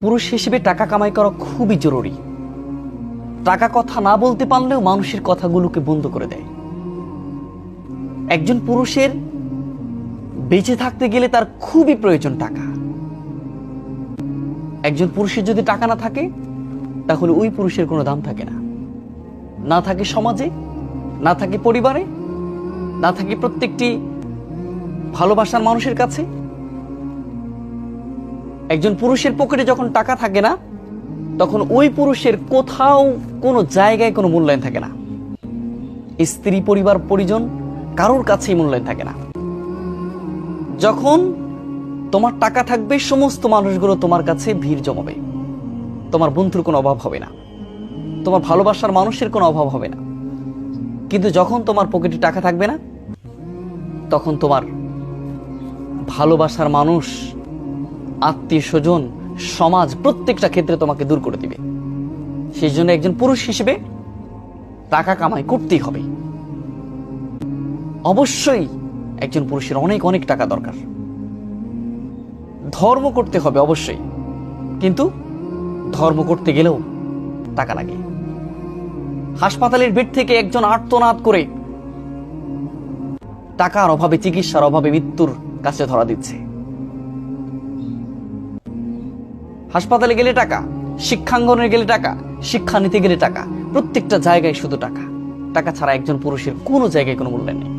পুরুষ হিসেবে টাকা কামাই করা খুবই জরুরি। টাকা কথা না বলতে পারলেও মানুষের কথাগুলোকে বন্ধ করে দেয়। একজন পুরুষের বেঁচে থাকতে গেলে তার খুবই প্রয়োজন টাকা। একজন পুরুষের যদি টাকা না থাকে তাহলে ওই পুরুষের কোনো দাম থাকে না, না থাকে সমাজে, না থাকে পরিবারে, না থাকে প্রত্যেকটি ভালোবাসার মানুষের কাছে। একজন পুরুষের পকেটে যখন টাকা থাকে না তখন ওই পুরুষের কোথাও কোনো জায়গায় কোনো মূল্যায়ন থাকে না। স্ত্রী, পরিবার, পরিজন কারোর কাছেই মূল্যায়ন থাকে না। যখন তোমার টাকা থাকবে সমস্ত মানুষগুলো তোমার কাছে ভিড় জমাবে, তোমার বন্ধুর কোনো অভাব হবে না, তোমার ভালোবাসার মানুষের কোনো অভাব হবে না। কিন্তু যখন তোমার পকেটে টাকা থাকবে না তখন তোমার ভালোবাসার মানুষ, আত্মীয় স্বজন, সমাজ প্রত্যেকটা ক্ষেত্রে তোমাকে দূর করে দিবে। সেই জন্য একজন পুরুষ হিসেবে টাকা কামাই করতেই হবে। অবশ্যই একজন পুরুষের অনেক অনেক টাকা দরকার। ধর্ম করতে হবে অবশ্যই, কিন্তু ধর্ম করতে গেলেও টাকা লাগে। হাসপাতালের বেড থেকে একজন আর্তনাদ করে টাকার অভাবে, চিকিৎসার অভাবে মৃত্যুর কাছে ধরা দিচ্ছে। হাসপাতালে গেলে টাকা, শিক্ষাঙ্গনে গেলে টাকা, শিক্ষা নিতে গেলে টাকা, প্রত্যেকটা জায়গায় শুধু টাকা। টাকা ছাড়া একজন পুরুষের কোনো জায়গায় কোনো মূল্য নেই।